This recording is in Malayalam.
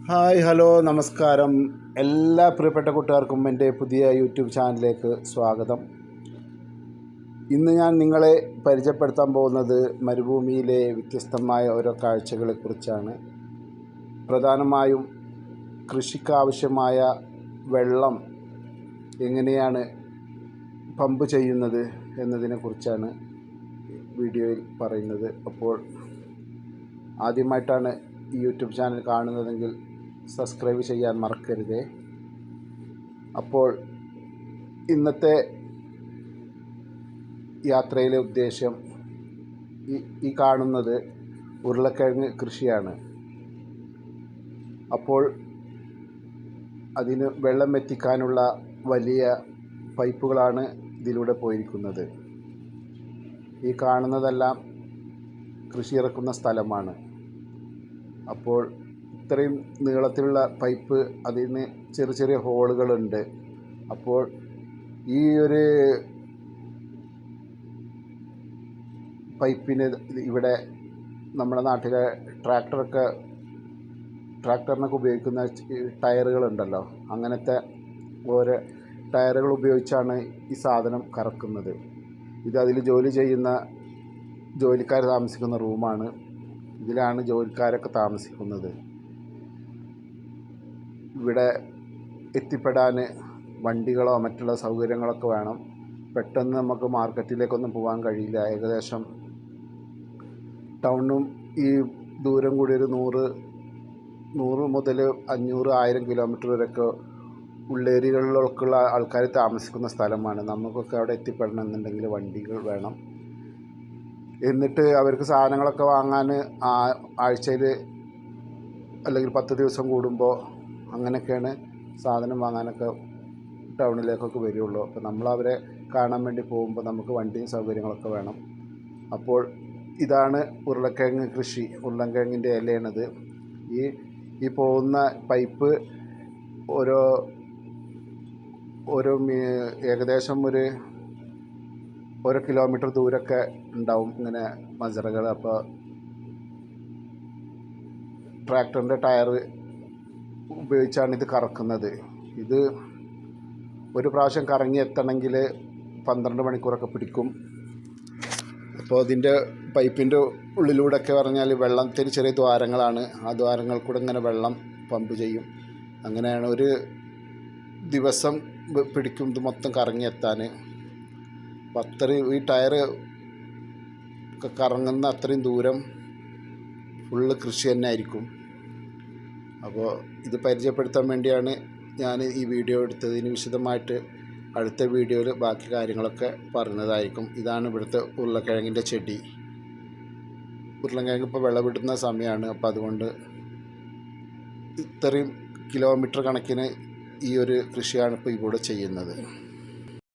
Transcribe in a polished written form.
ഹായ് ഹലോ നമസ്കാരം. എല്ലാ പ്രിയപ്പെട്ട കൂട്ടുകാർക്കും എൻ്റെ പുതിയ യൂട്യൂബ് ചാനലിലേക്ക് സ്വാഗതം. ഇന്ന് ഞാൻ നിങ്ങളെ പരിചയപ്പെടുത്താൻ പോകുന്നത് മരുഭൂമിയിലെ വ്യത്യസ്തമായ ഓരോ കാഴ്ചകളെക്കുറിച്ചാണ്. പ്രധാനമായും കൃഷിക്കാവശ്യമായ വെള്ളം എങ്ങനെയാണ് പമ്പ് ചെയ്യുന്നത് എന്നതിനെക്കുറിച്ചാണ് വീഡിയോയിൽ പറയുന്നത്. അപ്പോൾ ആദ്യമായിട്ടാണ് ഈ യൂട്യൂബ് ചാനൽ കാണുന്നതെങ്കിൽ സബ്സ്ക്രൈബ് ചെയ്യാൻ മറക്കരുതേ. അപ്പോൾ ഇന്നത്തെ യാത്രയിലെ ഉദ്ദേശം ഈ കാണുന്നത് ഉരുളക്കിഴങ്ങ് കൃഷിയാണ്. അപ്പോൾ അതിന് വെള്ളം എത്തിക്കാനുള്ള വലിയ പൈപ്പുകളാണ് ഇതിലൂടെ പോയിരിക്കുന്നത്. ഈ കാണുന്നതെല്ലാം കൃഷി ഇറക്കുന്ന സ്ഥലമാണ്. അപ്പോൾ ഇത്രയും നീളത്തിലുള്ള പൈപ്പ്, അതിന് ചെറിയ ചെറിയ ഹോളുകളുണ്ട്. അപ്പോൾ ഈ ഒരു പൈപ്പിന് ഇവിടെ നമ്മുടെ നാട്ടിലെ ട്രാക്ടറിനൊക്കെ ഉപയോഗിക്കുന്ന ടയറുകളുണ്ടല്ലോ, അങ്ങനത്തെ ഓരോ ടയറുകൾ ഉപയോഗിച്ചാണ് ഈ സാധനം കറക്കുന്നത്. ഇത് അതിൽ ജോലി ചെയ്യുന്ന ജോലിക്കാർ താമസിക്കുന്ന റൂമാണ്. ഇതിലാണ് ജോലിക്കാരൊക്കെ താമസിക്കുന്നത്. ഇവിടെ എത്തിപ്പെടാൻ വണ്ടികളോ മറ്റുള്ള സൗകര്യങ്ങളൊക്കെ വേണം. പെട്ടെന്ന് നമുക്ക് മാർക്കറ്റിലേക്കൊന്നും പോകാൻ കഴിയില്ല. ഏകദേശം ടൗണും ഈ ദൂരം കൂടി ഒരു 100 മുതൽ 500-1000 കിലോമീറ്റർ വരെയൊക്കെ ഉള്ളേരിയകളിലൊക്കെയുള്ള ആൾക്കാർ താമസിക്കുന്ന സ്ഥലമാണ്. നമുക്കൊക്കെ അവിടെ എത്തിപ്പെടണമെന്നുണ്ടെങ്കിൽ വണ്ടികൾ വേണം. എന്നിട്ട് അവർക്ക് സാധനങ്ങളൊക്കെ വാങ്ങാൻ ആഴ്ചയിൽ അല്ലെങ്കിൽ 10 ദിവസം കൂടുമ്പോൾ അങ്ങനെയൊക്കെയാണ് സാധനം വാങ്ങാനൊക്കെ ടൗണിലേക്കൊക്കെ വരികയുള്ളൂ. അപ്പോൾ നമ്മളവരെ കാണാൻ വേണ്ടി പോകുമ്പോൾ നമുക്ക് വണ്ടിയും സൗകര്യങ്ങളൊക്കെ വേണം. അപ്പോൾ ഇതാണ് ഉരുളക്കിഴങ്ങ് കൃഷി. ഉരുളക്കിഴങ്ങിൻ്റെ ഇലയാണിത്. ഈ പോകുന്ന പൈപ്പ് ഓരോ ഏകദേശം ഓരോ കിലോമീറ്റർ ദൂരമൊക്കെ ഉണ്ടാവും ഇങ്ങനെ മജറകൾ. അപ്പോൾ ട്രാക്ടറിൻ്റെ ടയർ ഉപയോഗിച്ചാണ് ഇത് കറക്കുന്നത്. ഇത് ഒരു പ്രാവശ്യം കറങ്ങി എത്തണമെങ്കിൽ 12 മണിക്കൂറൊക്കെ പിടിക്കും. അപ്പോൾ ഇതിൻ്റെ പൈപ്പിൻ്റെ ഉള്ളിലൂടെയൊക്കെ പറഞ്ഞാൽ വെള്ളത്തിന് ചെറിയ ദ്വാരങ്ങളാണ്. ആ ദ്വാരങ്ങൾ കൂടെ ഇങ്ങനെ വെള്ളം പമ്പ് ചെയ്യും. അങ്ങനെയാണ് ഒരു ദിവസം പിടിക്കും ഇത് മൊത്തം കറങ്ങി എത്താൻ. അപ്പം അത്രയും ഈ ടയർ കറങ്ങുന്ന അത്രയും ദൂരം ഫുള്ള് കൃഷി തന്നെ ആയിരിക്കും. അപ്പോൾ ഇത് പരിചയപ്പെടുത്താൻ വേണ്ടിയാണ് ഞാൻ ഈ വീഡിയോ എടുത്തത്. ഇനി വിശദമായിട്ട് അടുത്ത വീഡിയോയിൽ ബാക്കി കാര്യങ്ങളൊക്കെ പറയുന്നതായിരിക്കും. ഇതാണ് ഇവിടുത്തെ ഉരുളക്കിഴങ്ങിൻ്റെ ചെടി. ഉരുളക്കിഴങ്ങ് ഇപ്പോൾ വിളവിടുന്ന സമയമാണ്. അപ്പോൾ അതുകൊണ്ട് ഇത്രയും കിലോമീറ്റർ കണക്കിന് ഈ ഒരു കൃഷിയാണ് ഇപ്പോൾ ഇവിടെ ചെയ്യുന്നത്.